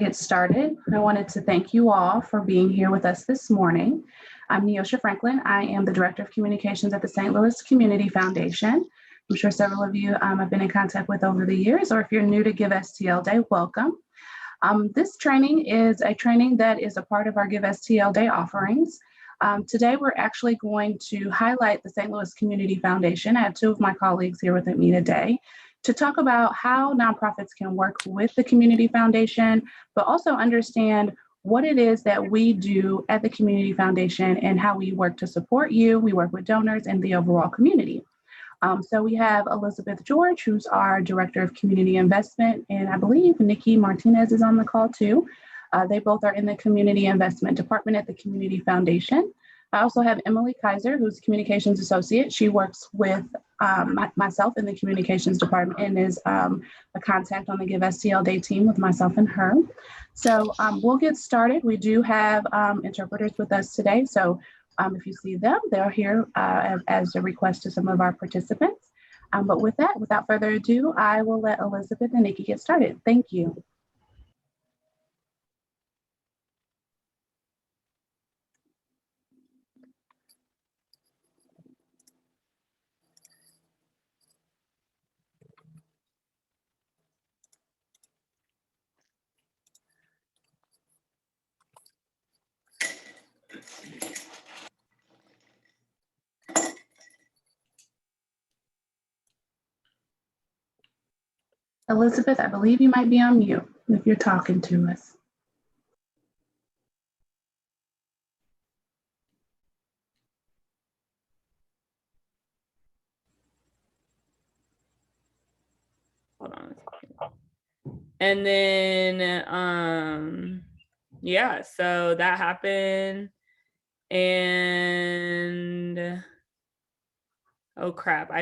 Get started, I wanted to thank you all for being here with us this morning. I'm Neosha Franklin. I am the Director of Communications at the St. Louis Community Foundation. I'm sure several of you I've been in contact with over the years, or if you're new to Give STL Day, welcome. This training is a training that is a part of our Give STL Day offerings. Today, we're actually going to highlight the St. Louis Community Foundation. I have two of my colleagues here with me today to talk about how nonprofits can work with the Community Foundation, but also understand what it is that we do at the Community Foundation and how we work to support you. We work with donors and the overall community. So we have Elizabeth George, who's our Director of Community Investment, and I believe Nikki Martinez is on the call too. They both are in the Community Investment Department at the Community Foundation. I also have Emily Kaiser, who's Communications Associate. She works with myself in the Communications Department and is a contact on the Give STL Day team with myself and her. So we'll get started. We do have interpreters with us today. So if you see them, they're here as a request to some of our participants. But with that, without further ado, I will let Elizabeth and Nikki get started. Thank you. Elizabeth, I believe you might be on mute if you're talking to us. Hold on a second. And then, yeah, so that happened. And, oh crap.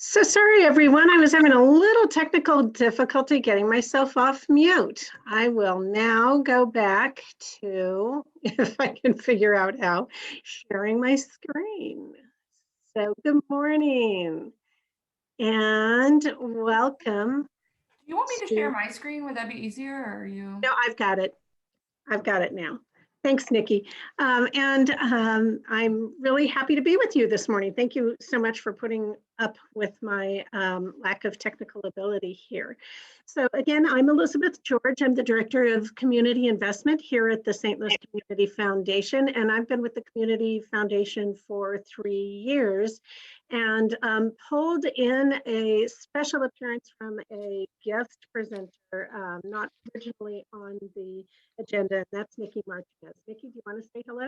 So sorry, everyone. I was having a little technical difficulty getting myself off mute. I will now go back to, if I can figure out how, sharing my screen. So good morning and welcome. Do you want me to share my screen? Would that be easier, or are you? No, I've got it. I've got it now. Thanks, Nikki. I'm really happy to be with you this morning. Thank you so much for putting up with my lack of technical ability here. So again, I'm Elizabeth George. I'm the Director of Community Investment here at the St. Louis Community Foundation, and I've been with the Community Foundation for 3 years and pulled in a special appearance from a guest presenter, not originally on the agenda, and that's Nikki Martinez. Nikki, do you want to say hello?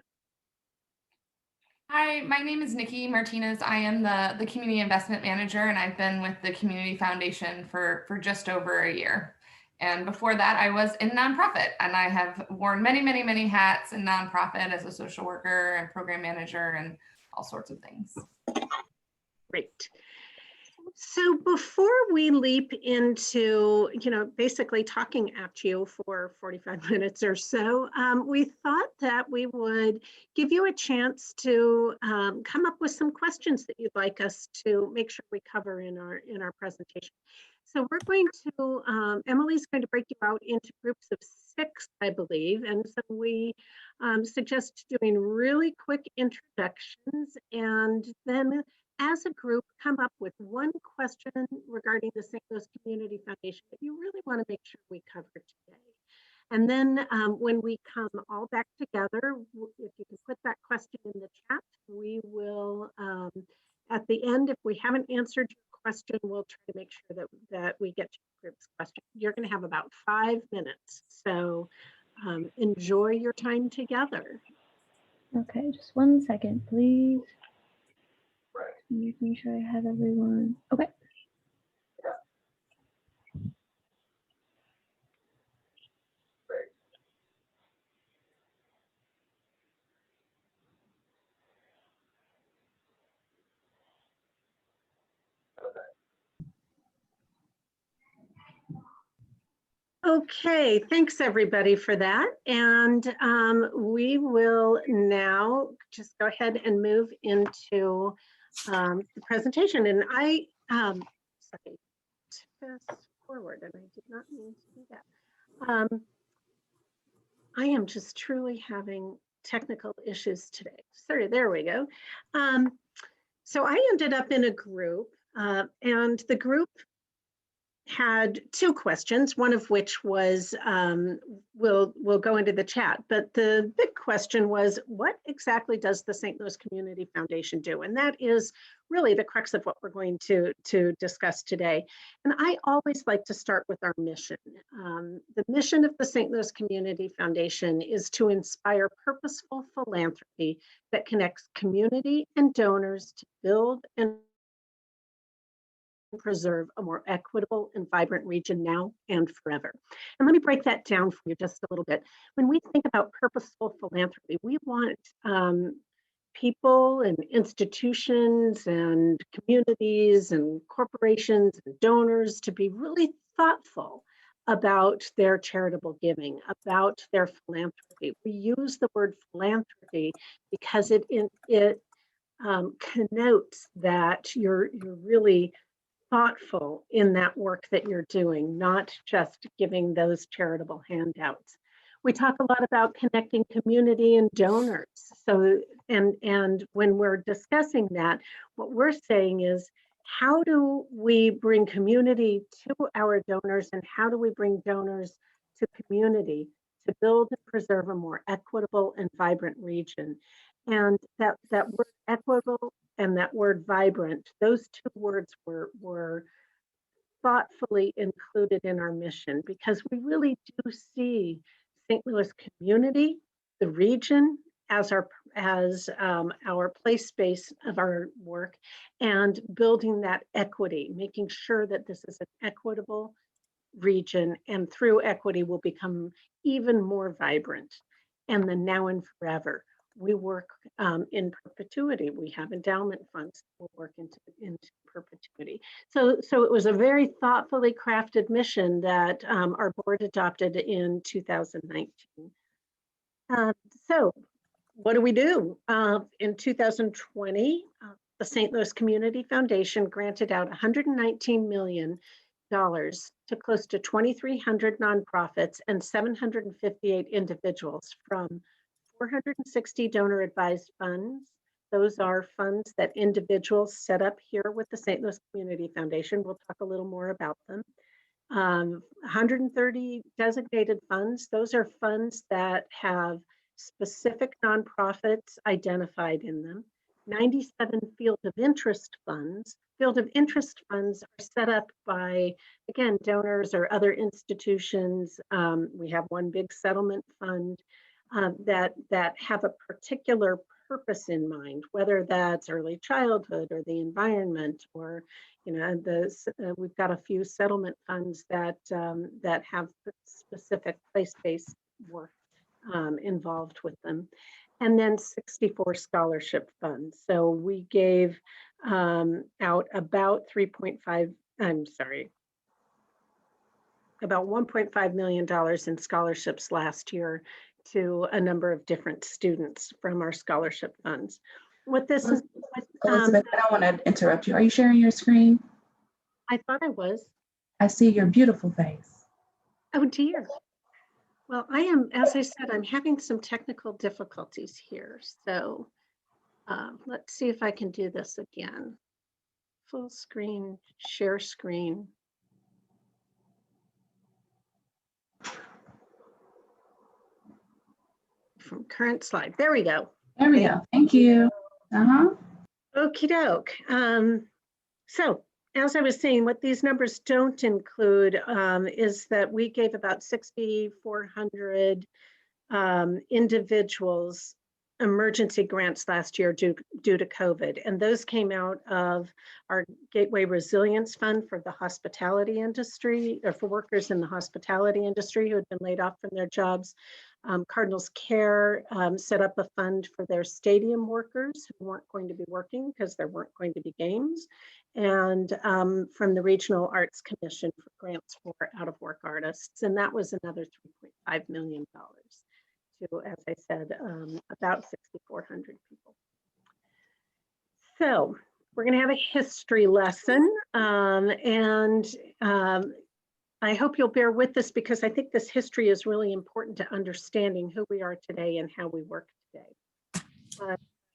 Hi, my name is Nikki Martinez. I am the Community Investment Manager, and I've been with the Community Foundation for just over a year. And before that, I was in nonprofit, and I have worn many, many, many hats in nonprofit as a social worker and program manager and all sorts of things. Great. So before we leap into, basically talking at you for 45 minutes or so, we thought that we would give you a chance to come up with some questions that you'd like us to make sure we cover in our presentation. So we're going to, Emily's going to break you out into groups of 6, I believe. And so we suggest doing really quick introductions and then as a group, come up with one question regarding the St. Louis Community Foundation that you really want to make sure we cover today. And then when we come all back together, if you can put that question in the chat, we will, at the end, if we haven't answered your question, we'll try to make sure that we get to your group's question. You're going to have about 5 minutes. So enjoy your time together. Okay, just 1 second, please. Making sure I have everyone. Okay. Okay, thanks everybody for that. And we will now just go ahead and move into the presentation. And I, sorry, fast forward, and I did not mean to do that. I am just truly having technical issues today. Sorry, there we go. So I ended up in a group, and the group had two questions, one of which was, we'll go into the chat, but the big question was, what exactly does the St. Louis Community Foundation do? And that is really the crux of what we're going to discuss today. And I always like to start with our mission. The mission of the St. Louis Community Foundation is to inspire purposeful philanthropy that connects community and donors to build and preserve a more equitable and vibrant region now and forever. And let me break that down for you just a little bit. When we think about purposeful philanthropy, we want people and institutions and communities and corporations and donors to be really thoughtful about their charitable giving, about their philanthropy. We use the word philanthropy because it connotes that you're really thoughtful in that work that you're doing, not just giving those charitable handouts. We talk a lot about connecting community and donors. So, and when we're discussing that, what we're saying is, how do we bring community to our donors, and how do we bring donors to community to build and preserve a more equitable and vibrant region? And that word equitable and that word vibrant, those two words were thoughtfully included in our mission, because we really do see St. Louis community, the region, as our play space of our work, and building that equity, making sure that this is an equitable region, and through equity will become even more vibrant, and then now and forever. We work in perpetuity. We have endowment funds that will work into perpetuity. So it was a very thoughtfully crafted mission that our board adopted in 2019. So what do we do? In 2020, the St. Louis Community Foundation granted out $119 million to close to 2,300 nonprofits and 758 individuals from 460 donor advised funds. Those are funds that individuals set up here with the St. Louis Community Foundation. We'll talk a little more about them. 130 designated funds. Those are funds that have specific nonprofits identified in them. 97 field of interest funds. Field of interest funds are set up by, again, donors or other institutions. We have one big settlement fund that have a particular purpose in mind, whether that's early childhood or the environment, or we've got a few settlement funds that have specific place-based work involved with them, and then 64 scholarship funds. So we gave out about about $1.5 million in scholarships last year to a number of different students from our scholarship funds. What this is, Elizabeth, I don't want to interrupt you. Are you sharing your screen? I thought I was. I see your beautiful face. Oh dear. Well, I am, as I said, I'm having some technical difficulties here. So let's see if I can do this again. Full screen, share screen. From current slide. There we go. There we go. Thank you. Okie doke. So as I was saying, what these numbers don't include is that we gave about 6,400 individuals emergency grants last year due to COVID. And those came out of our Gateway Resilience Fund for the hospitality industry, or for workers in the hospitality industry who had been laid off from their jobs. Cardinals Care set up a fund for their stadium workers who weren't going to be working because there weren't going to be games. And from the Regional Arts Commission for grants for out-of-work artists. And that was another $3.5 million to, as I said, about 6,400 people. So we're going to have a history lesson, I hope you'll bear with this because I think this history is really important to understanding who we are today and how we work today.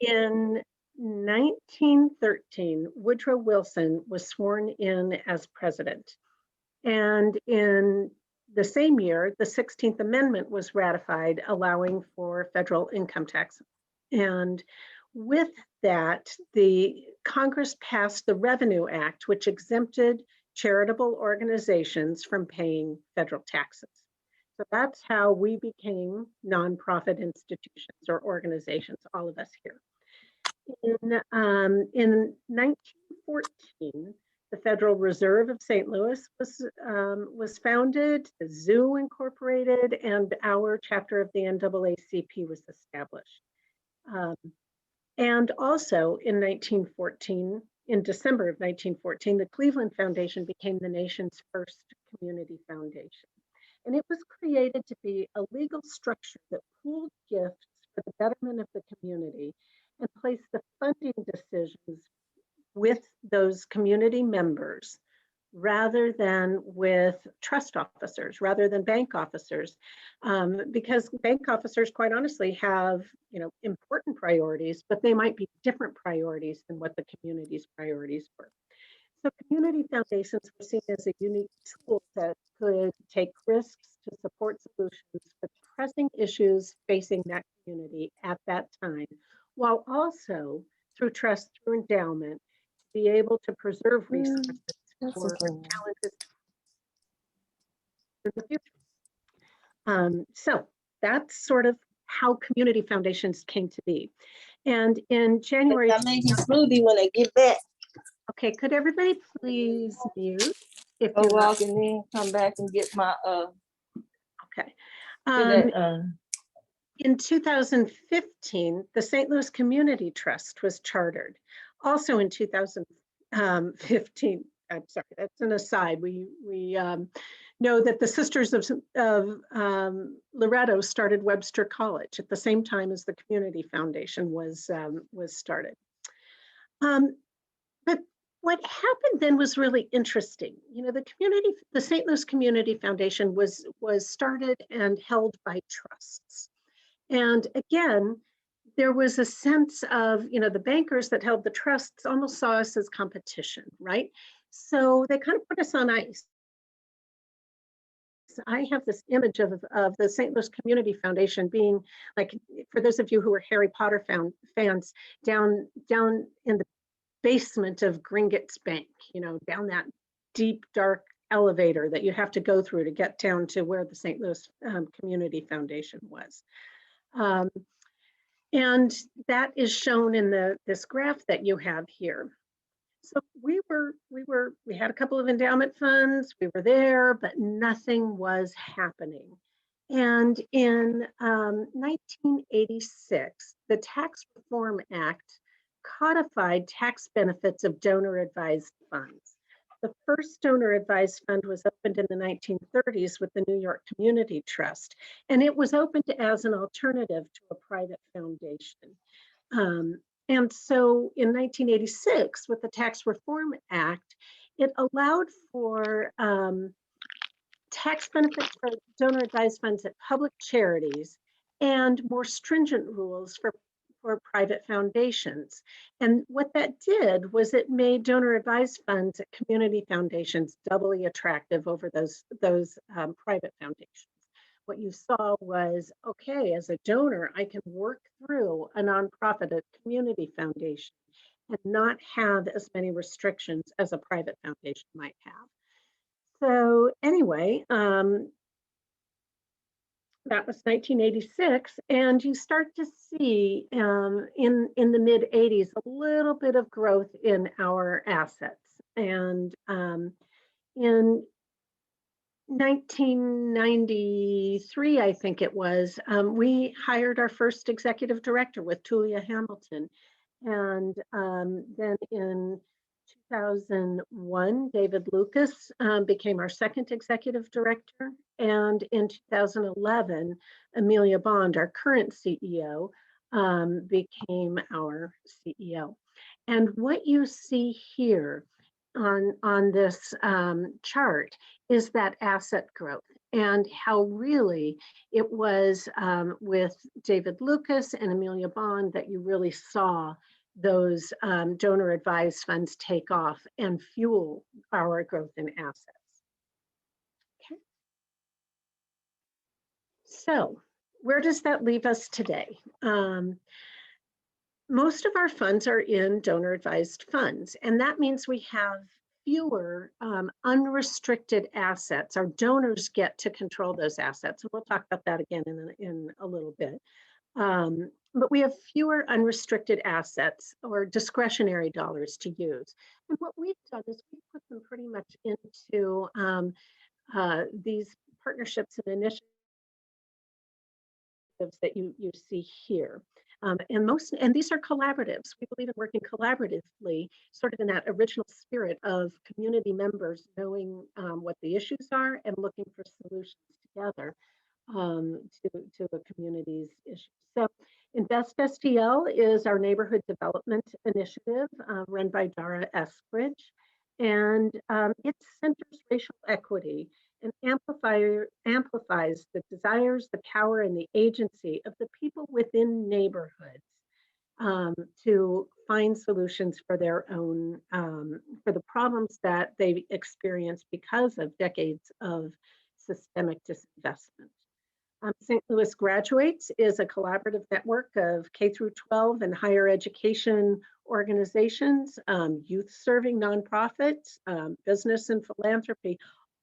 In 1913, Woodrow Wilson was sworn in as president. And in the same year, the 16th Amendment was ratified, allowing for federal income tax. And with that, the Congress passed the Revenue Act, which exempted charitable organizations from paying federal taxes. So that's how we became nonprofit institutions or organizations, all of us here. In 1914, the Federal Reserve of St. Louis was founded, the Zoo incorporated, and our chapter of the NAACP was established. And also in 1914, in December of 1914, the Cleveland Foundation became the nation's first community foundation. And it was created to be a legal structure that pooled gifts for the betterment of the community and placed the funding decisions with those community members rather than with trust officers, rather than bank officers, because bank officers, quite honestly, have important priorities, but they might be different priorities than what the community's priorities were. So community foundations were seen as a unique tool that could take risks to support solutions for pressing issues facing that community at that time, while also through trust, through endowment, be able to preserve resources for challenges in the future. So that's sort of how community foundations came to be. And in January, I made his smoothie when I get back. Okay, could everybody please mute? If Oh, you're not, walking in, come back and get my okay. that, In 2015, the St. Louis Community Trust was chartered. Also in 2015, I'm sorry, that's an aside. We know that the Sisters of Loretto started Webster College at the same time as the Community Foundation was started. But what happened then was really interesting. The St. Louis Community Foundation was started and held by trusts. And again, there was a sense of, the bankers that held the trusts almost saw us as competition, right? So they kind of put us on ice. I have this image of the St. Louis Community Foundation being like, for those of you who are Harry Potter fans, down in the basement of Gringotts Bank, down that deep, dark elevator that you have to go through to get down to where the St. Louis Community Foundation was. And that is shown in this graph that you have here. So we had a couple of endowment funds, we were there, but nothing was happening. And in 1986, the Tax Reform Act codified tax benefits of donor-advised funds. The first donor-advised fund was opened in the 1930s with the New York Community Trust, and it was opened as an alternative to a private foundation. And so in 1986, with the Tax Reform Act, it allowed for tax benefits for donor-advised funds at public charities and more stringent rules for private foundations. And what that did was it made donor-advised funds at community foundations doubly attractive over those private foundations. What you saw was, okay, as a donor, I can work through a nonprofit, a community foundation, and not have as many restrictions as a private foundation might have. So anyway, that was 1986, and you start to see in the mid 80s a little bit of growth in our assets. And in 1993, I think it was, we hired our first executive director with Tulia Hamilton. And then in 2001, David Lucas became our second executive director. And in 2011, Amelia Bond, our current CEO, became our CEO. And what you see here on this chart is that asset growth, and how really it was with David Lucas and Amelia Bond that you really saw those donor advised funds take off and fuel our growth in assets. Okay. So where does that leave us today? Most of our funds are in donor advised funds, and that means we have fewer unrestricted assets. Our donors get to control those assets, and we'll talk about that again in a little bit. But we have fewer unrestricted assets or discretionary dollars to use. And what we've done is we've put them pretty much into these partnerships and initiatives that you see here. And these are collaboratives. We believe in working collaboratively, sort of in that original spirit of community members knowing what the issues are and looking for solutions together to a community's issues. So Invest STL is our neighborhood development initiative run by Dara Eskridge, and it centers racial equity and amplifies the desires, the power, and the agency of the people within neighborhoods to find solutions for their own, for the problems that they experience because of decades of systemic disinvestment. St. Louis Graduates is a collaborative network of K through 12 and higher education organizations, youth serving nonprofits, business and philanthropy,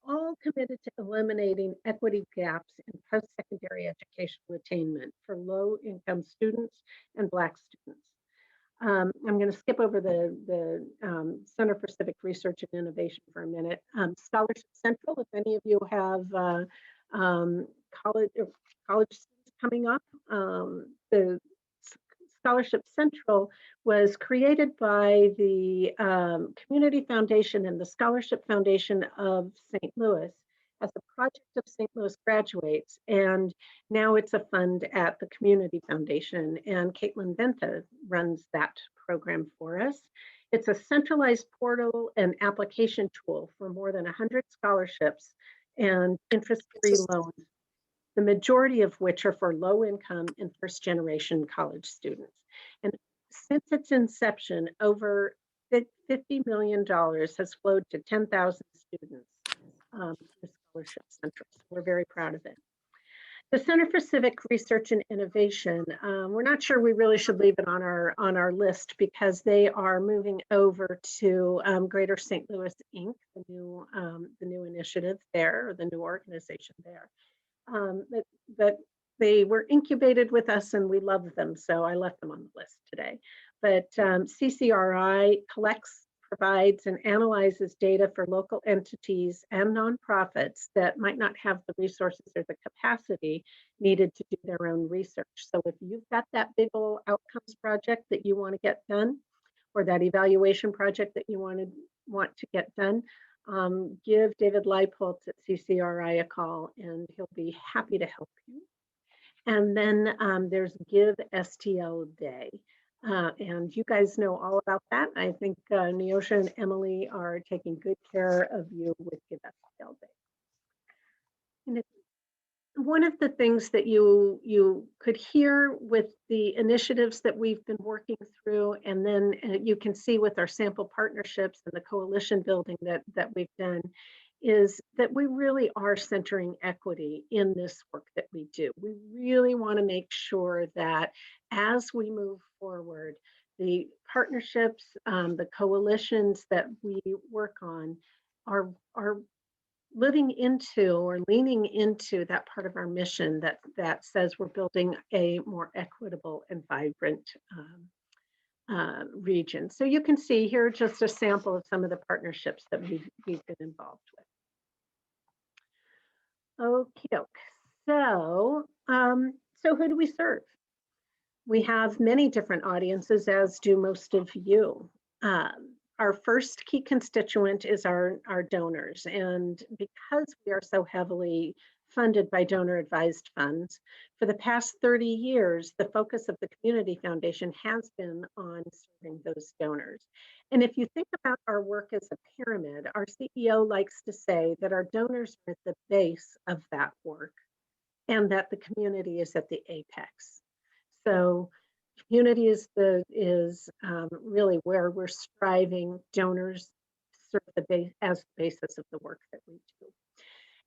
all committed to eliminating equity gaps in post-secondary educational attainment for low-income students and Black students. I'm going to skip over the Center for Civic Research and Innovation for a minute. Scholarship Central, if any of you have college students coming up, the Scholarship Central was created by the Community Foundation and the Scholarship Foundation of St. Louis as a project of St. Louis Graduates, and now it's a fund at the Community Foundation, and Caitlin Venta runs that program for us. It's a centralized portal and application tool for more than 100 scholarships and interest-free loans, the majority of which are for low-income and first-generation college students. And since its inception, over $50 million has flowed to 10,000 students through Scholarship Central. So we're very proud of it. The Center for Civic Research and Innovation, we're not sure we really should leave it on our list because they are moving over to Greater St. Louis Inc., the new initiative there, or the new organization there. But they were incubated with us and we love them, so I left them on the list today. But CCRI collects, provides, and analyzes data for local entities and nonprofits that might not have the resources or the capacity needed to do their own research. So if you've got that big old outcomes project that you want to get done, or that evaluation project that you want to get done, give David Leipold at CCRI a call and he'll be happy to help you. And then there's Give STL Day. And you guys know all about that. I think Neosha and Emily are taking good care of you with Give STL Day. And one of the things that you could hear with the initiatives that we've been working through, and then you can see with our sample partnerships and the coalition building that we've done, is that we really are centering equity in this work that we do. We really want to make sure that as we move forward, the partnerships, the coalitions that we work on are living into or leaning into that part of our mission that says we're building a more equitable and vibrant region. So you can see here just a sample of some of the partnerships that we've been involved with. Okie doke. So who do we serve? We have many different audiences, as do most of you. Our first key constituent is our donors. And because we are so heavily funded by donor-advised funds. For the past 30 years, the focus of the Community Foundation has been on serving those donors. And if you think about our work as a pyramid, our CEO likes to say that our donors are at the base of that work and that the community is at the apex. So community is really where we're striving. Donors serve as the basis of the work that we do.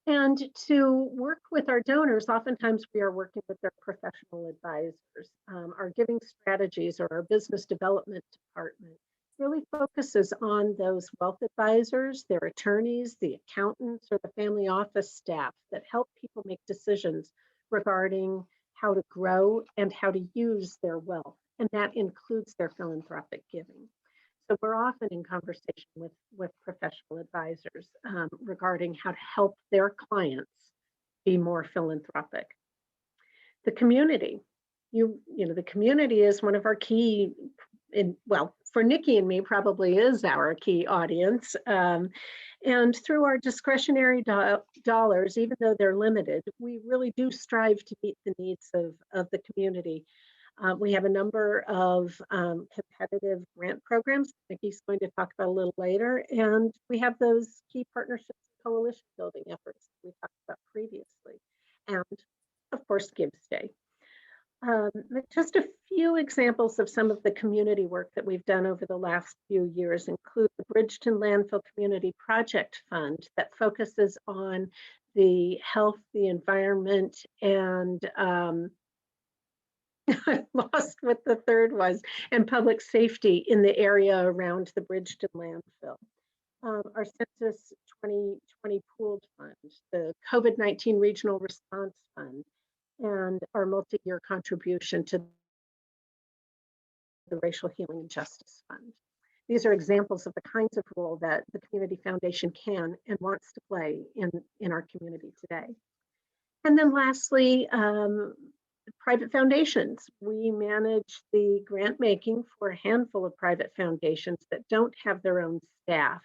And to work with our donors, oftentimes we are working with their professional advisors. Our giving strategies or our business development department really focuses on those wealth advisors, their attorneys, the accountants, or the family office staff that help people make decisions regarding how to grow and how to use their wealth. And that includes their philanthropic giving. So we're often in conversation with professional advisors regarding how to help their clients be more philanthropic. The community, the community is one of our key, well, for Nikki and me probably is our key audience. And through our discretionary dollars, even though they're limited, we really do strive to meet the needs of the community. We have a number of competitive grant programs Nikki's going to talk about a little later, and we have those key partnerships and coalition building efforts that we talked about previously, and of course, Gives Day. Just a few examples of some of the community work that we've done over the last few years include the Bridgeton Landfill Community Project Fund that focuses on the health, the environment, and I lost what the third was, and public safety in the area around the Bridgeton landfill. Our Census 2020 Pooled Fund, the COVID-19 Regional Response Fund, and our multi-year contribution to the Racial Healing and Justice Fund. These are examples of the kinds of role that the Community Foundation can and wants to play in our community today. And then lastly, private foundations. We manage the grant making for a handful of private foundations that don't have their own staff.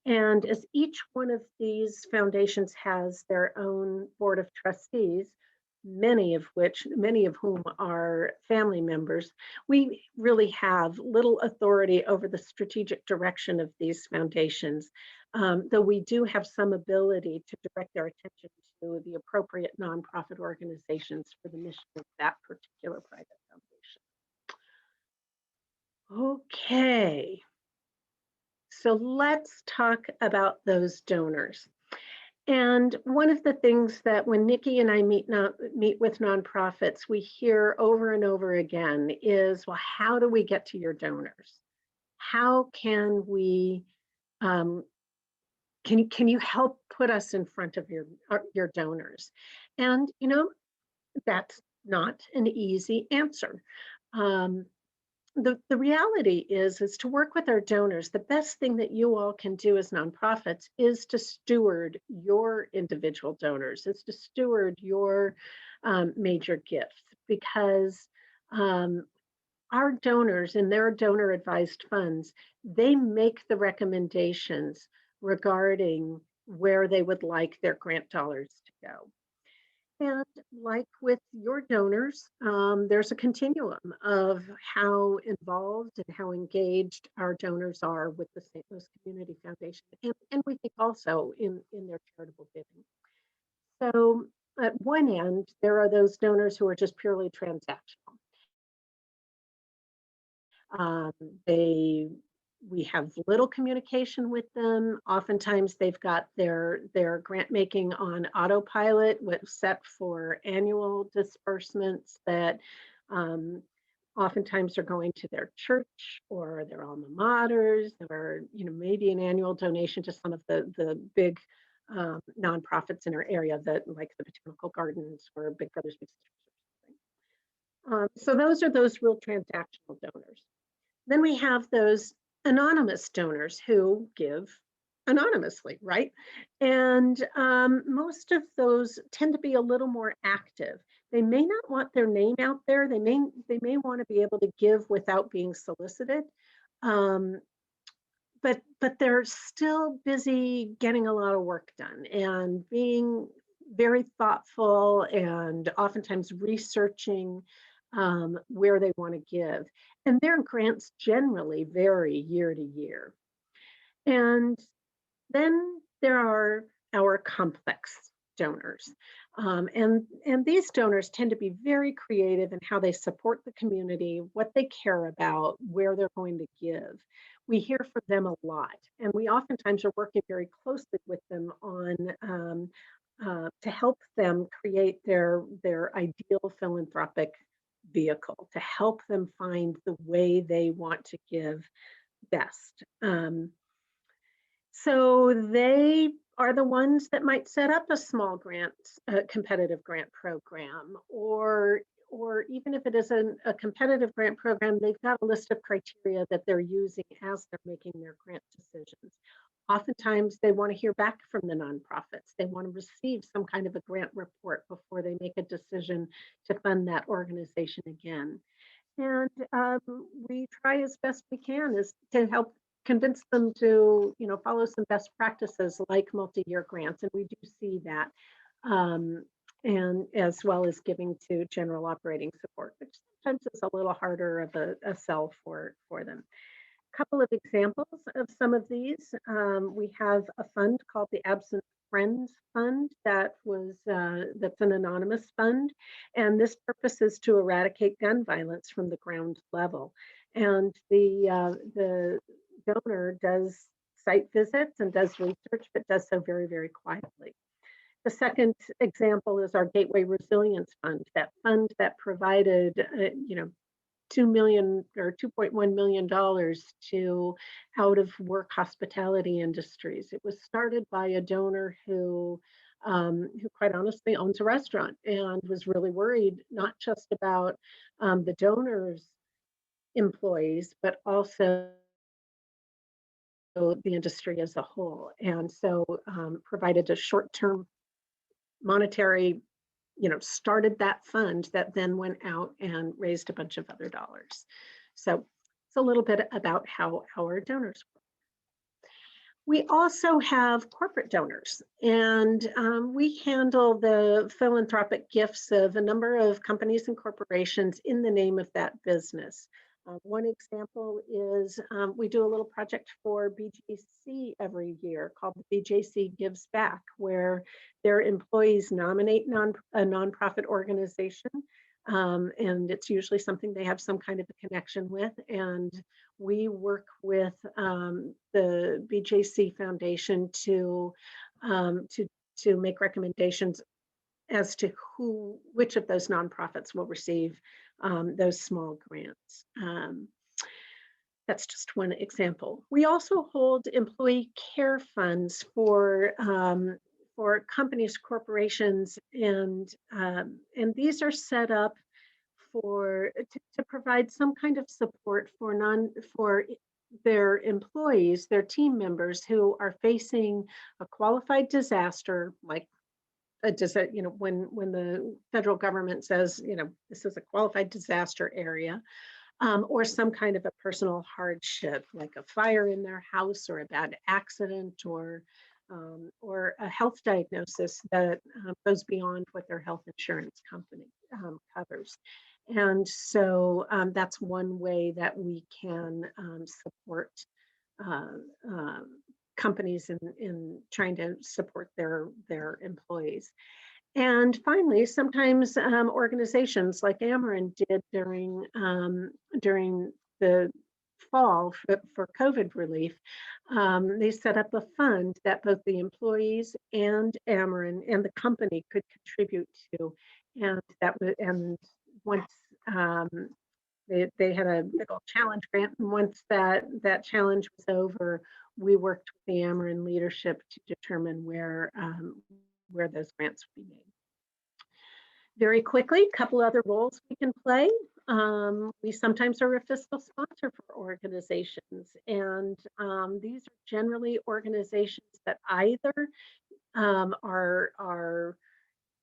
And as each one of these foundations has their own board of trustees, many of whom are family members, we really have little authority over the strategic direction of these foundations, though we do have some ability to direct their attention to the appropriate nonprofit organizations for the mission of that particular private foundation. Okay, so let's talk about those donors. And one of the things that when Nikki and I meet with nonprofits, we hear over and over again is, well, how do we get to your donors? How can we, can you help put us in front of your donors? And, that's not an easy answer. The reality is to work with our donors, the best thing that you all can do as nonprofits is to steward your individual donors, is to steward your major gifts, because our donors in their donor advised funds, they make the recommendations regarding where they would like their grant dollars to go. And like with your donors, there's a continuum of how involved and how engaged our donors are with the St. Louis Community Foundation, and we think also in their charitable giving. So at one end, there are those donors who are just purely transactional. We have little communication with them. Oftentimes they've got their grant making on autopilot, set for annual disbursements that oftentimes are going to their church or their alma maters, or maybe an annual donation to some of the big nonprofits in our area, that like the Botanical Gardens or Big Brothers Big Sisters. So those are those real transactional donors. Then we have those anonymous donors who give anonymously, right? And most of those tend to be a little more active. They may not want their name out there. They may want to be able to give without being solicited, but they're still busy getting a lot of work done and being very thoughtful and oftentimes researching where they want to give. And their grants generally vary year to year. And then there are our complex donors. And these donors tend to be very creative in how they support the community, what they care about, where they're going to give. We hear from them a lot, and we oftentimes are working very closely with them on to help them create their ideal philanthropic vehicle, to help them find the way they want to give best. So they are the ones that might set up a small grant, competitive grant program, or even if it isn't a competitive grant program, they've got a list of criteria that they're using as they're making their grant decisions. Oftentimes they want to hear back from the nonprofits. They want to receive some kind of a grant report before they make a decision to fund that organization again. And we try as best we can is to help convince them to, follow some best practices like multi-year grants, and we do see that, and as well as giving to general operating support, which sometimes is a little harder of a sell for them. A couple of examples of some of these: we have a fund called the Absent Friends Fund that's an anonymous fund, and this purpose is to eradicate gun violence from the ground level. And the donor does site visits and does research, but does so very, very quietly. The second example is our Gateway Resilience Fund, that fund that provided, $2 million or $2.1 million to out of work hospitality industries. It was started by a donor who quite honestly owns a restaurant and was really worried not just about the donor's employees, but also the industry as a whole. And so provided a short-term monetary, started that fund that then went out and raised a bunch of other dollars. So it's a little bit about how our donors work. We also have corporate donors, and we handle the philanthropic gifts of a number of companies and corporations in the name of that business. One example is we do a little project for BJC every year called the BJC Gives Back, where their employees nominate a nonprofit organization, and it's usually something they have some kind of a connection with. And we work with the BJC Foundation to make recommendations as to which of those nonprofits will receive those small grants. That's just one example. We also hold employee care funds for companies, corporations, and these are set up to provide some kind of support for their employees, their team members who are facing a qualified disaster, like when the federal government says, this is a qualified disaster area, or some kind of a personal hardship, like a fire in their house or a bad accident or a health diagnosis that goes beyond what their health insurance company covers. And so that's one way that we can support companies in trying to support their employees. And finally, sometimes organizations like Ameren did during the fall for COVID relief, they set up a fund that both the employees and Ameren and the company could contribute to, and once they had a big old challenge grant, and once that challenge was over, we worked with the Ameren leadership to determine where those grants would be made. Very quickly, a couple other roles we can play. We sometimes are a fiscal sponsor for organizations, and these are generally organizations that either are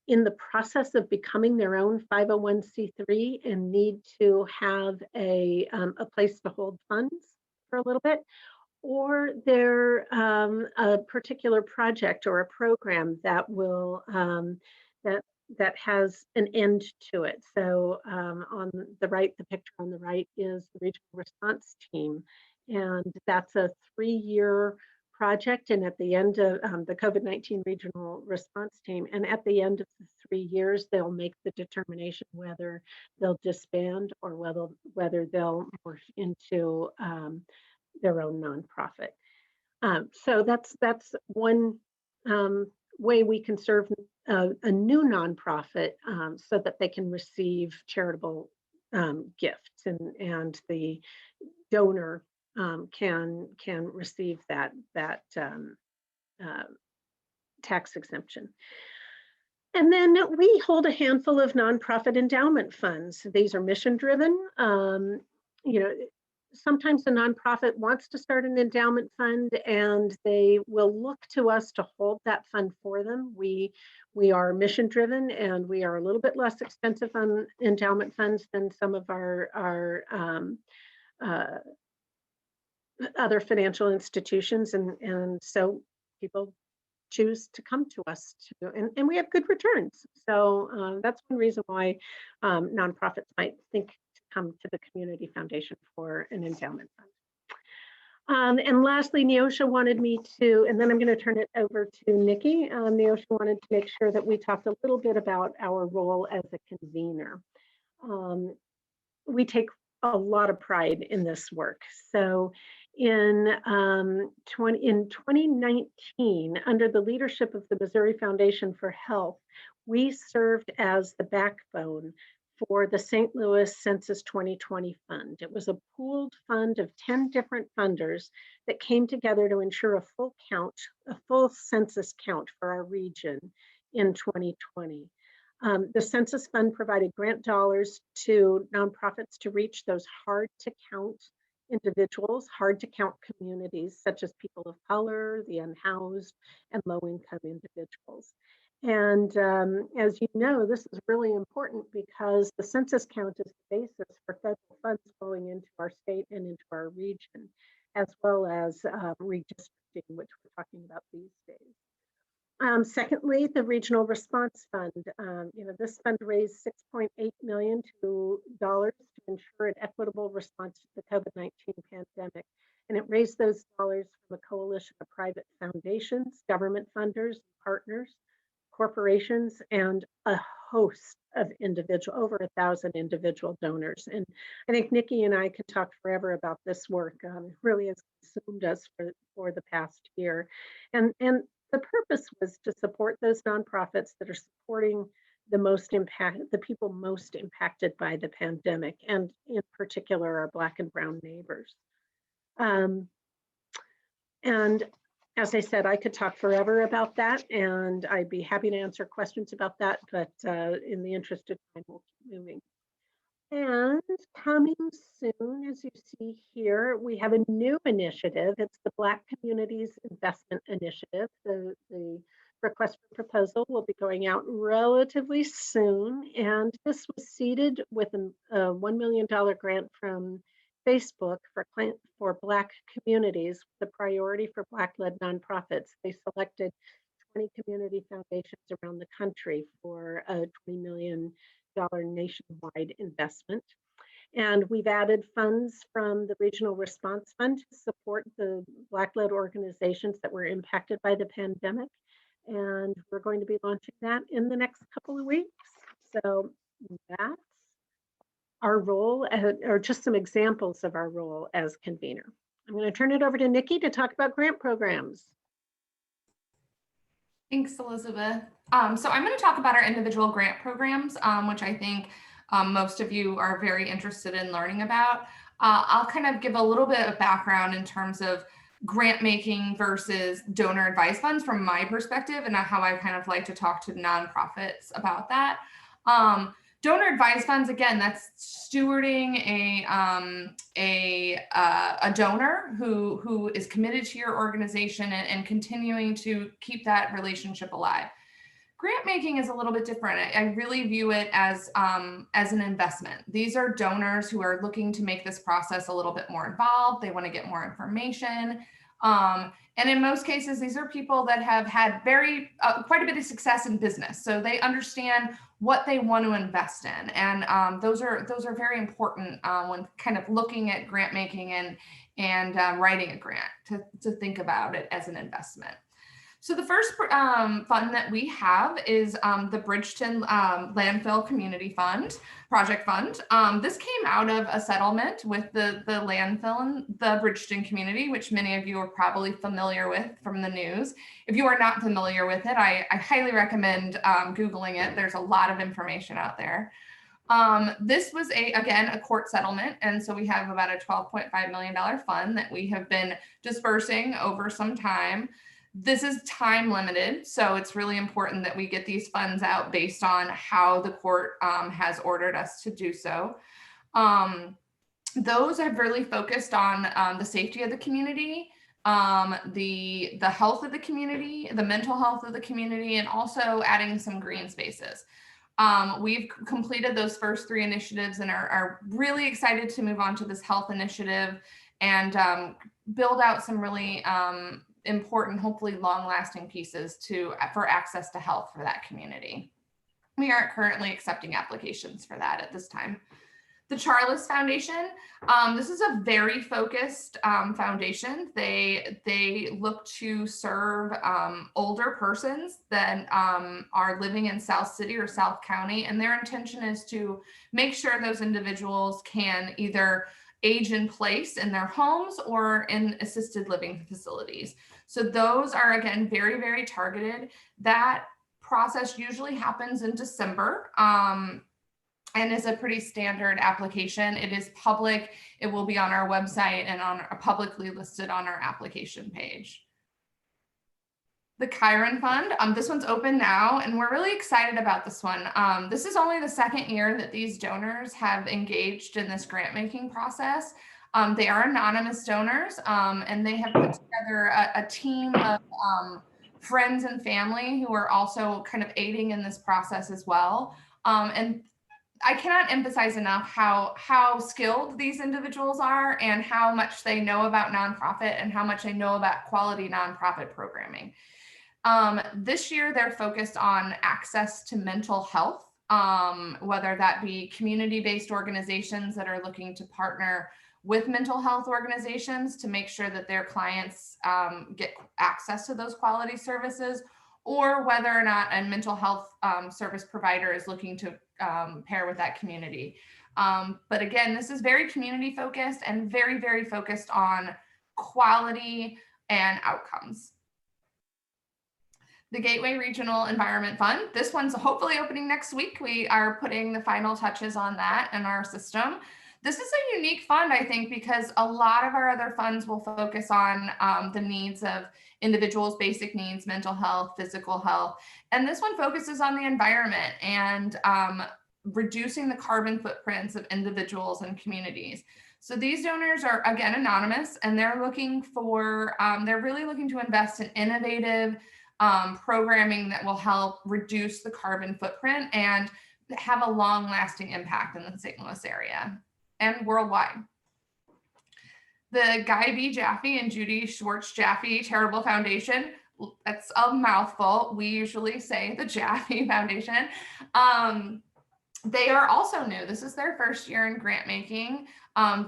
in the process of becoming their own 501c3 and need to have a place to hold funds for a little bit, or they're a particular project or a program that will that has an end to it. So on the right, the picture on the right is the regional response team, and that's a 3-year project. And at the end of the COVID-19 regional response team, and at the end of the 3 years, they'll make the determination whether they'll disband or whether they'll morph into their own nonprofit. So that's one way we can serve a new nonprofit so that they can receive charitable gifts, and the donor can receive that tax exemption. And then we hold a handful of nonprofit endowment funds. These are mission driven. You know, sometimes a nonprofit wants to start an endowment fund and they will look to us to hold that fund for them. We are mission driven, and we are a little bit less expensive on endowment funds than some of our other financial institutions. And so people choose to come to us and we have good returns. So that's one reason why nonprofits might think to come to the Community Foundation for an endowment fund. And lastly, Neosha wanted me to, and then I'm going to turn it over to Nikki. Neosha wanted to make sure that we talked a little bit about our role as a convener. We take a lot of pride in this work. So in 2019, under the leadership of the Missouri Foundation for Health, we served as the backbone for the St. Louis Census 2020 Fund. It was a pooled fund of 10 different funders that came together to ensure a full census count for our region in 2020. The Census Fund provided grant dollars to nonprofits to reach those hard to count individuals, hard to count communities, such as people of color, the unhoused, and low-income individuals. And as you know, this is really important because the census count is the basis for federal funds flowing into our state and into our region, as well as redistricting, which we're talking about these days. Secondly, the Regional Response Fund. This fund raised $6.8 million to ensure an equitable response to the COVID-19 pandemic. And it raised those dollars from a coalition of private foundations, government funders, partners, corporations, and a host of over 1,000 individual donors. And I think Nikki and I could talk forever about this work. It really has consumed us for the past year. And the purpose was to support those nonprofits that are supporting the people most impacted by the pandemic, and in particular, our Black and Brown neighbors. And as I said, I could talk forever about that, and I'd be happy to answer questions about that, but in the interest of time, we'll keep moving. And coming soon, as you see here, we have a new initiative. It's the Black Communities Investment Initiative. The request for proposal will be going out relatively soon. And this was seeded with a $1 million grant from Facebook for Black communities, the priority for Black-led nonprofits. They selected 20 community foundations around the country for a $20 million nationwide investment. And we've added funds from the Regional Response Fund to support the Black-led organizations that were impacted by the pandemic. And we're going to be launching that in the next couple of weeks. So that's our role, or just some examples of our role as convener. I'm going to turn it over to Nikki to talk about grant programs. Thanks, Elizabeth. So I'm going to talk about our individual grant programs, which I think most of you are very interested in learning about. I'll kind of give a little bit of background in terms of grant making versus donor advised funds from my perspective, and how I kind of like to talk to nonprofits about that. Donor advised funds, again, that's stewarding a donor who is committed to your organization and continuing to keep that relationship alive. Grant making is a little bit different. I really view it as an investment. These are donors who are looking to make this process a little bit more involved. They want to get more information. And in most cases, these are people that have had quite a bit of success in business. So they understand what they want to invest in. And those are very important when kind of looking at grant making and writing a grant to think about it as an investment. So the first fund that we have is the Bridgeton Landfill Community Fund, Project Fund. This came out of a settlement with the landfill and the Bridgeton community, which many of you are probably familiar with from the news. If you are not familiar with it, I highly recommend Googling it. There's a lot of information out there. This was again, a court settlement. And so we have about a $12.5 million fund that we have been dispersing over some time. This is time limited, so it's really important that we get these funds out based on how the court has ordered us to do so. Those have really focused on the safety of the community, the health of the community, the mental health of the community, and also adding some green spaces. We've completed those first 3 initiatives and are really excited to move on to this health initiative and build out some really important, hopefully long-lasting pieces for access to health for that community. We aren't currently accepting applications for that at this time. The Charles Foundation, this is a very focused foundation. They look to serve older persons that are living in South City or South County, and their intention is to make sure those individuals can either age in place in their homes or in assisted living facilities. So those are, again, very, very targeted. That process usually happens in December and is a pretty standard application. It is public. It will be on our website and publicly listed on our application page. The Chiron Fund, this one's open now, and we're really excited about this one. This is only the 2nd year that these donors have engaged in this grant making process. They are anonymous donors, and they have put together a team of friends and family who are also kind of aiding in this process as well. And I cannot emphasize enough how skilled these individuals are and how much they know about nonprofit and how much they know about quality nonprofit programming. This year, they're focused on access to mental health, whether that be community-based organizations that are looking to partner with mental health organizations to make sure that their clients get access to those quality services, or whether or not a mental health service provider is looking to pair with that community. But again, this is very community focused and very, very focused on quality and outcomes. The Gateway Regional Environment Fund. This one's hopefully opening next week. We are putting the final touches on that in our system. This is a unique fund, I think, because a lot of our other funds will focus on the needs of individuals' basic needs, mental health, physical health. And this one focuses on the environment and reducing the carbon footprints of individuals and communities. So these donors are, again, anonymous, and they're looking for, they're really looking to invest in innovative programming that will help reduce the carbon footprint and have a long-lasting impact in the St. Louis area and worldwide. The Guy B. Jaffe and Judy Schwartz Jaffe Charitable Foundation, that's a mouthful. We usually say the Jaffe Foundation. They are also new. This is their first year in grant making.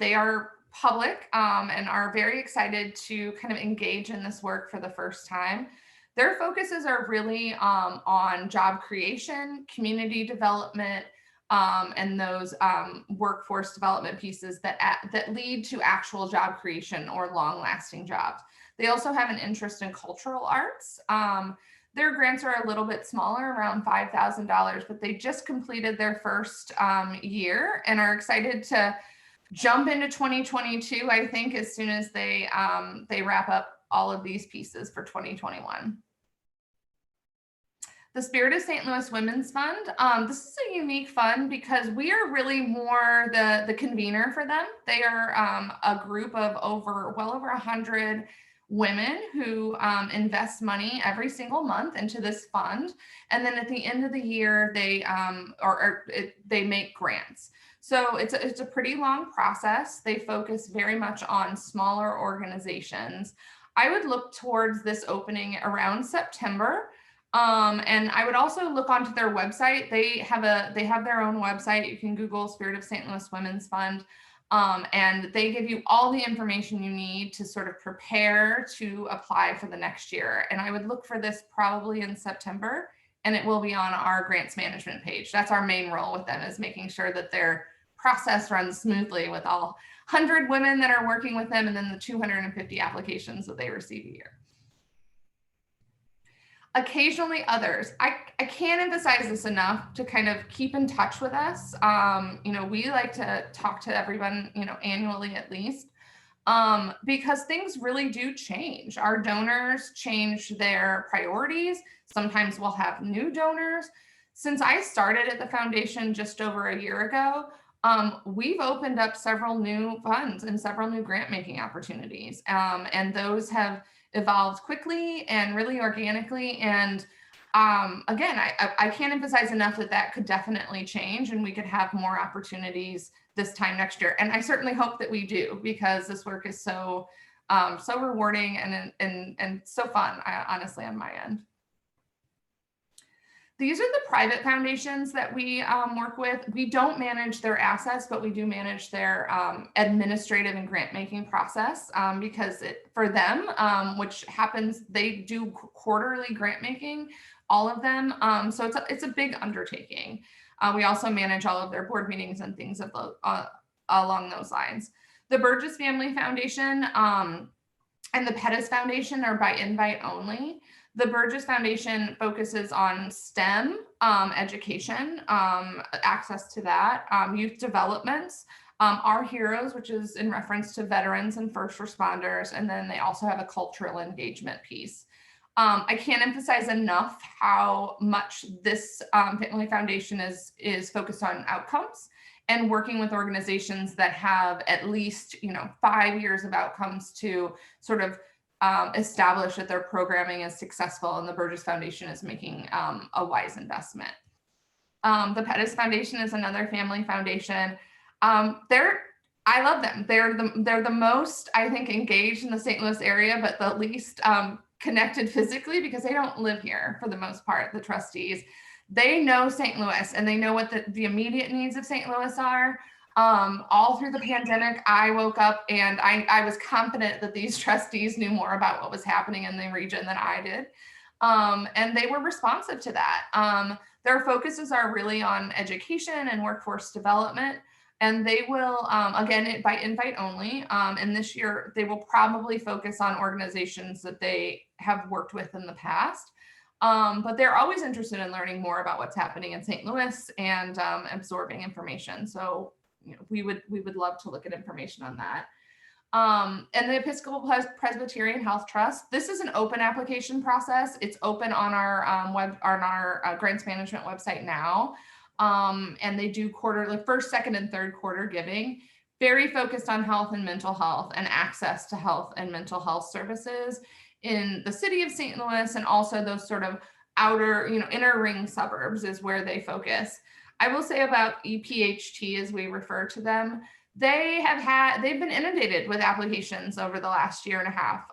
They are public and are very excited to kind of engage in this work for the first time. Their focuses are really on job creation, community development, and those workforce development pieces that lead to actual job creation or long-lasting jobs. They also have an interest in cultural arts. Their grants are a little bit smaller, around $5,000, but they just completed their first year and are excited to jump into 2022, I think, as soon as they wrap up all of these pieces for 2021. The Spirit of St. Louis Women's Fund. This is a unique fund because we are really more the convener for them. They are a group of well over 100 women who invest money every single month into this fund. And then at the end of the year, they they make grants. So it's a pretty long process. They focus very much on smaller organizations. I would look towards this opening around September. And I would also look onto their website. They have their own website. You can Google Spirit of St. Louis Women's Fund. And they give you all the information you need to sort of prepare to apply for the next year. And I would look for this probably in September, and it will be on our grants management page. That's our main role with them, is making sure that their process runs smoothly with all 100 women that are working with them, and then the 250 applications that they receive a year. Occasionally others. I can't emphasize this enough to kind of keep in touch with us. We like to talk to everyone, annually at least, because things really do change. Our donors change their priorities. Sometimes we'll have new donors. Since I started at the foundation just over a year ago, we've opened up several new funds and several new grant making opportunities. And those have evolved quickly and really organically. And again, I can't emphasize enough that could definitely change, and we could have more opportunities this time next year. And I certainly hope that we do, because this work is so rewarding and so fun, honestly, on my end. These are the private foundations that we work with. We don't manage their assets, but we do manage their administrative and grant making process, because for them, which happens, they do quarterly grant making, all of them. So it's a big undertaking. We also manage all of their board meetings and things along those lines. The Burgess Family Foundation and the Pettis Foundation are by invite only. The Burgess Foundation focuses on STEM education, access to that, youth developments, Our Heroes, which is in reference to veterans and first responders, and then they also have a cultural engagement piece. I can't emphasize enough how much this Family Foundation is focused on outcomes and working with organizations that have at least 5 years of outcomes to sort of establish that their programming is successful, and the Burgess Foundation is making a wise investment. The Pettis Foundation is another family foundation. I love them. They're the most, I think, engaged in the St. Louis area, but the least connected physically, because they don't live here for the most part, the trustees. They know St. Louis, and they know what the immediate needs of St. Louis are. All through the pandemic, I woke up and I was confident that these trustees knew more about what was happening in the region than I did. And they were responsive to that. Their focuses are really on education and workforce development. And they will, again, by invite only. And this year, they will probably focus on organizations that they have worked with in the past. But they're always interested in learning more about what's happening in St. Louis and absorbing information. So we would love to look at information on that. And the Episcopal Presbyterian Health Trust. This is an open application process. It's open on our grants management website now. And they do quarterly, first, second, and third quarter giving, very focused on health and mental health and access to health and mental health services in the city of St. Louis, and also those sort of outer, inner ring suburbs is where they focus. I will say about EPHT, as we refer to them, they've been inundated with applications over the last year and a half.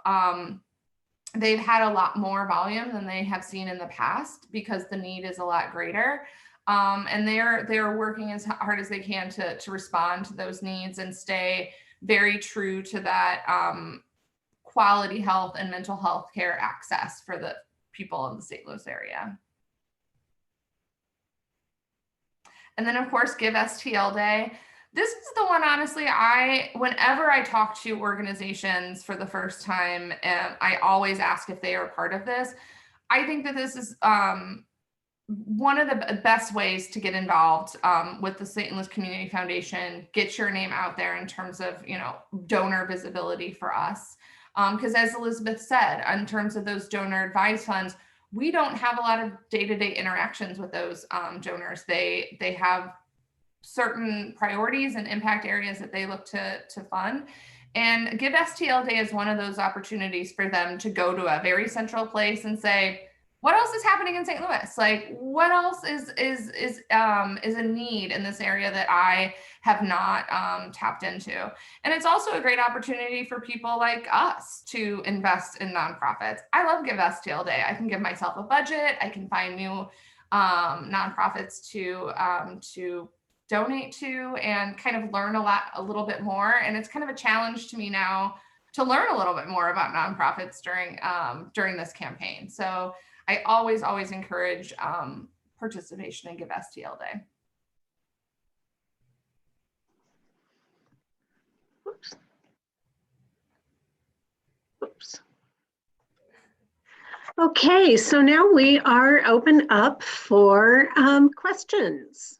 They've had a lot more volume than they have seen in the past because the need is a lot greater. And they're working as hard as they can to respond to those needs and stay very true to that quality health and mental health care access for the people in the St. Louis area. And then, of course, Give STL Day. This is the one, honestly, whenever I talk to organizations for the first time, I always ask if they are part of this. I think that this is one of the best ways to get involved with the St. Louis Community Foundation, get your name out there in terms of, donor visibility for us. Because as Elizabeth said, in terms of those donor advised funds, we don't have a lot of day-to-day interactions with those donors. They have certain priorities and impact areas that they look to fund. And Give STL Day is one of those opportunities for them to go to a very central place and say, what else is happening in St. Louis? Like, what else is a need in this area that I have not tapped into? And it's also a great opportunity for people like us to invest in nonprofits. I love Give STL Day. I can give myself a budget. I can find new nonprofits to donate to and kind of learn a little bit more. And it's kind of a challenge to me now to learn a little bit more about nonprofits during this campaign. So I always encourage participation in Give STL Day. Oops. Oops. Okay, so now we are open up for questions.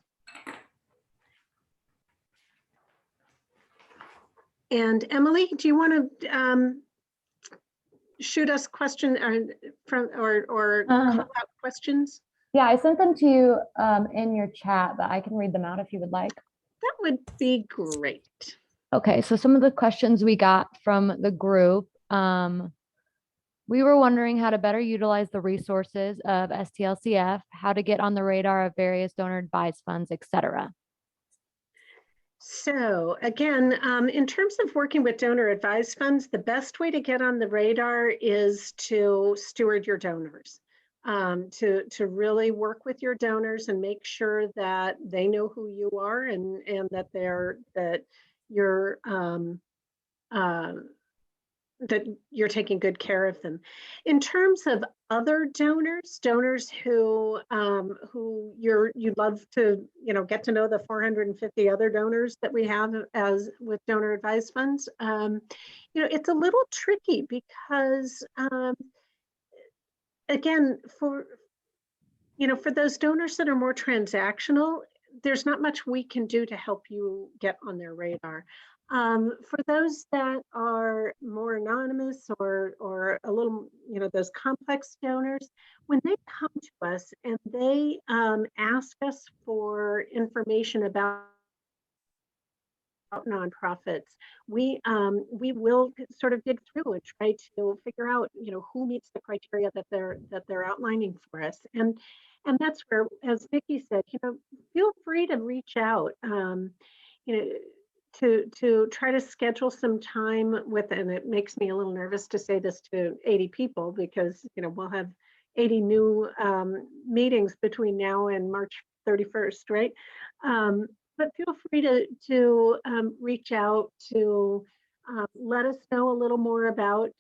And Emily, do you want to shoot us question or call out questions? Yeah, I sent them to you in your chat, but I can read them out if you would like. That would be great. Okay, so some of the questions we got from the group, we were wondering how to better utilize the resources of STLCF, how to get on the radar of various donor advised funds, etc. So again, in terms of working with donor advised funds, the best way to get on the radar is to steward your donors, to really work with your donors and make sure that they know who you are and that you're taking good care of them. In terms of other donors who you'd love to get to know the 450 other donors that we have as with donor advised funds, it's a little tricky because again, for those donors that are more transactional, there's not much we can do to help you get on their radar. For those that are more anonymous or a little, those complex donors, when they come to us and they ask us for information about nonprofits, we will sort of dig through and try to figure out, who meets the criteria that they're outlining for us, and that's where, as Nikki said, feel free to reach out, to try to schedule some time with, and it makes me a little nervous to say this to 80 people because, we'll have 80 new meetings between now and March 31st, right? But feel free to reach out to let us know a little more about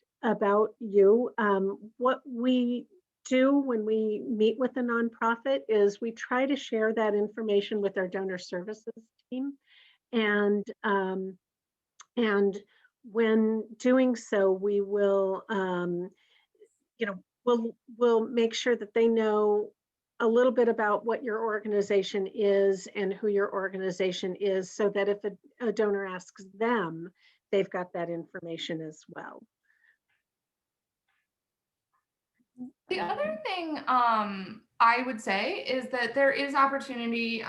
you. What we do when we meet with a nonprofit is we try to share that information with our donor services team. And when doing so, we will, we'll make sure that they know a little bit about what your organization is and who your organization is, so that if a donor asks them, they've got that information as well. The other thing I would say is that there is opportunity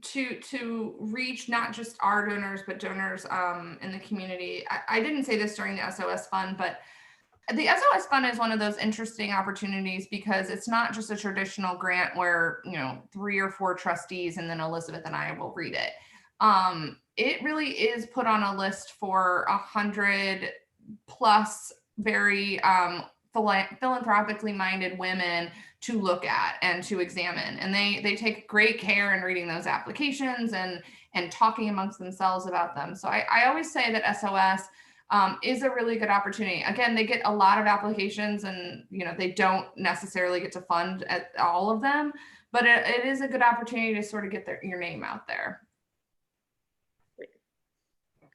to reach not just our donors, but donors in the community. I didn't say this during the SOS Fund, but the SOS Fund is one of those interesting opportunities because it's not just a traditional grant where, 3 or 4 trustees and then Elizabeth and I will read it. It really is put on a list for 100 plus very philanthropically minded women to look at and to examine. And they take great care in reading those applications and talking amongst themselves about them. So I always say that SOS is a really good opportunity. Again, they get a lot of applications and, they don't necessarily get to fund all of them, but it is a good opportunity to sort of get your name out there.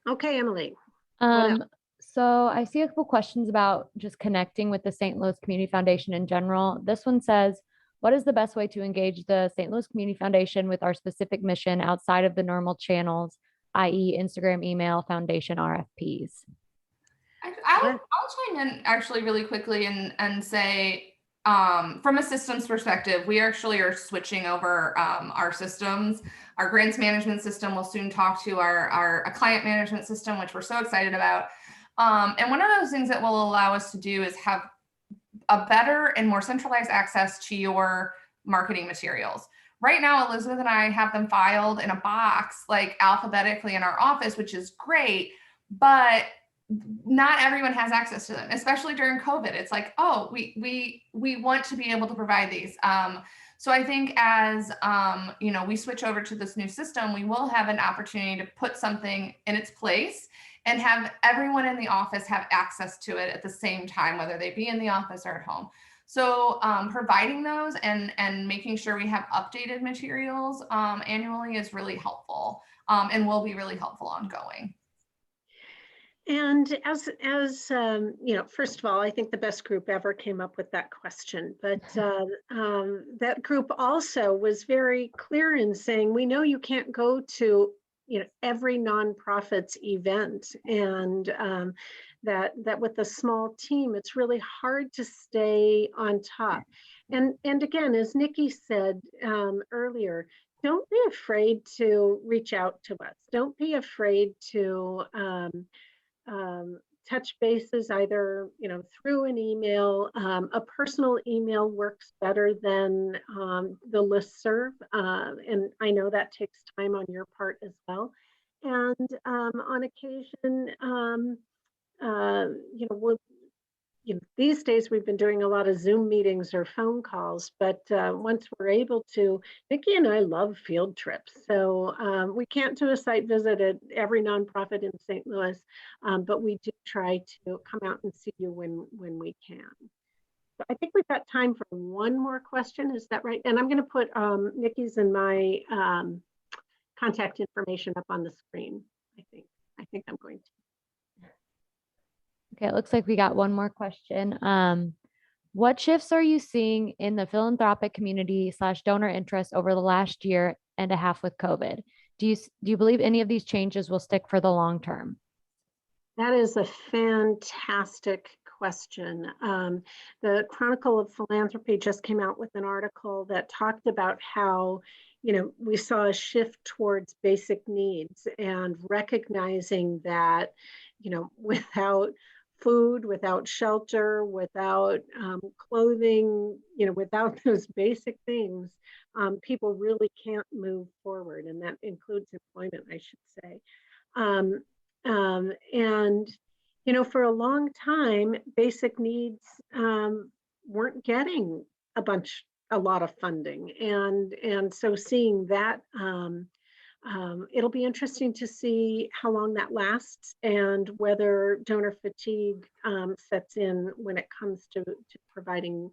Okay, Emily. So I see a couple questions about just connecting with the St. Louis Community Foundation in general. This one says, what is the best way to engage the St. Louis Community Foundation with our specific mission outside of the normal channels, i.e. Instagram, email, foundation, RFPs? I'll chime in actually really quickly and say, from a systems perspective, we actually are switching over our systems. Our grants management system will soon talk to our client management system, which we're so excited about. And one of those things that will allow us to do is have a better and more centralized access to your marketing materials. Right now, Elizabeth and I have them filed in a box, like alphabetically in our office, which is great, but not everyone has access to them, especially during COVID. It's like, oh, we want to be able to provide these. So I think as we switch over to this new system, we will have an opportunity to put something in its place and have everyone in the office have access to it at the same time, whether they be in the office or at home. So providing those and making sure we have updated materials annually is really helpful and will be really helpful ongoing. And as first of all, I think the best group ever came up with that question, but that group also was very clear in saying, we know you can't go to every nonprofit's event, and that with a small team, it's really hard to stay on top. And again, as Nikki said earlier, don't be afraid to reach out to us. Don't be afraid to touch bases either through an email. A personal email works better than the listserv, and I know that takes time on your part as well. And on occasion, these days we've been doing a lot of Zoom meetings or phone calls, but once we're able to, Nikki and I love field trips. So we can't do a site visit at every nonprofit in St. Louis, but we do try to come out and see you when we can. So I think we've got time for one more question. Is that right? And I'm going to put Nikki's and my contact information up on the screen. I think I'm going to. Okay, it looks like we got one more question. What shifts are you seeing in the philanthropic community / donor interest over the last year and a half with COVID? Do you believe any of these changes will stick for the long term? That is a fantastic question. The Chronicle of Philanthropy just came out with an article that talked about how we saw a shift towards basic needs and recognizing that without food, without shelter, without clothing, without those basic things, people really can't move forward. And that includes employment, I should say. And, for a long time, basic needs weren't getting a lot of funding. And so seeing that, it'll be interesting to see how long that lasts and whether donor fatigue sets in when it comes to providing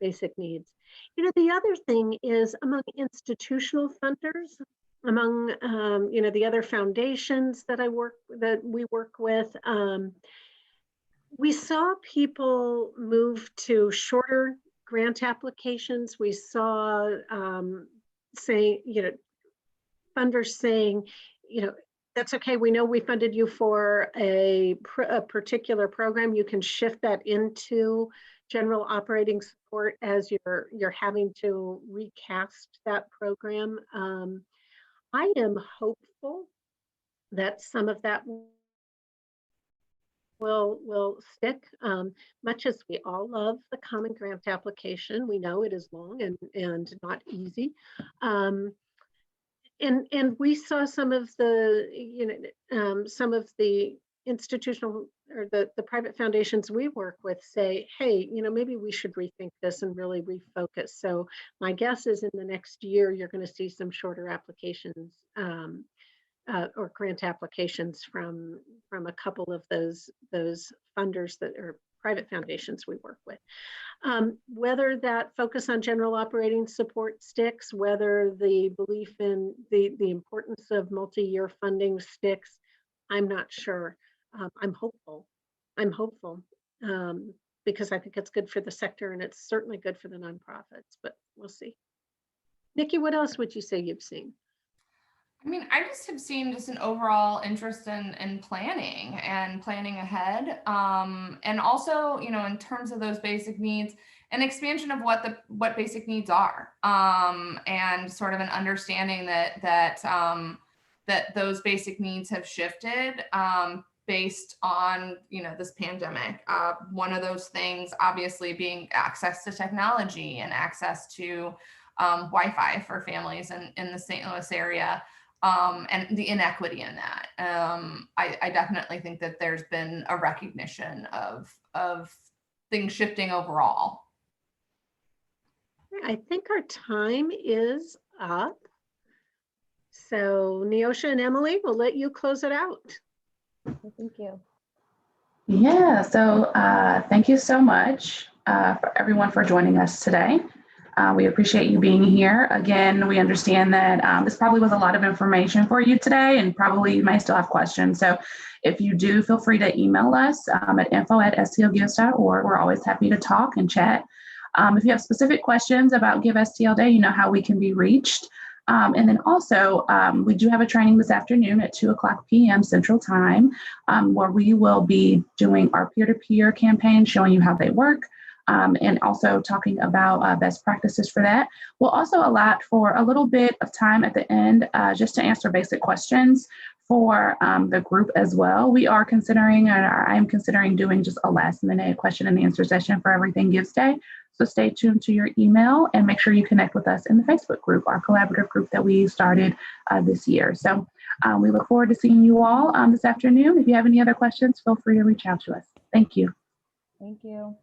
basic needs. The other thing is among institutional funders, among the other foundations that we work with, we saw people move to shorter grant applications. We saw funders saying, that's okay. We know we funded you for a particular program. You can shift that into general operating support as you're having to recast that program. I am hopeful that some of that will stick, much as we all love the common grant application. We know it is long and not easy. And we saw some of the, institutional or the private foundations we work with say, hey, maybe we should rethink this and really refocus. So my guess is in the next year, you're going to see some shorter applications or grant applications from a couple of those funders that are private foundations we work with. Whether that focus on general operating support sticks, whether the belief in the importance of multi-year funding sticks, I'm not sure. I'm hopeful because I think it's good for the sector and it's certainly good for the nonprofits, but we'll see. Nikki, what else would you say you've seen? I mean, I just have seen just an overall interest in planning and planning ahead. And also, you know, in terms of those basic needs, an expansion of what basic needs are, and sort of an understanding that those basic needs have shifted based on, you know, this pandemic. One of those things obviously being access to technology and access to Wi-Fi for families in the St. Louis area. And the inequity in that. I definitely think that there's been a recognition of things shifting overall. I think our time is up. So Neosha and Emily, we'll let you close it out. Thank you. Yeah, so thank you so much for everyone for joining us today. We appreciate you being here. Again, we understand that this probably was a lot of information for you today, and probably you might still have questions. So if you do, feel free to email us at info@stlgives.org. We're always happy to talk and chat. If you have specific questions about Give STL Day, you know how we can be reached. And then also, we do have a training this afternoon at 2:00 p.m. Central Time, where we will be doing our peer-to-peer campaign, showing you how they work, and also talking about best practices for that. We'll also allot for a little bit of time at the end just to answer basic questions for the group as well. We are considering, or I am considering doing just a last-minute question and answer session for Everything Gives Day. So stay tuned to your email and make sure you connect with us in the Facebook group, our collaborative group that we started this year. So we look forward to seeing you all this afternoon. If you have any other questions, feel free to reach out to us. Thank you. Thank you.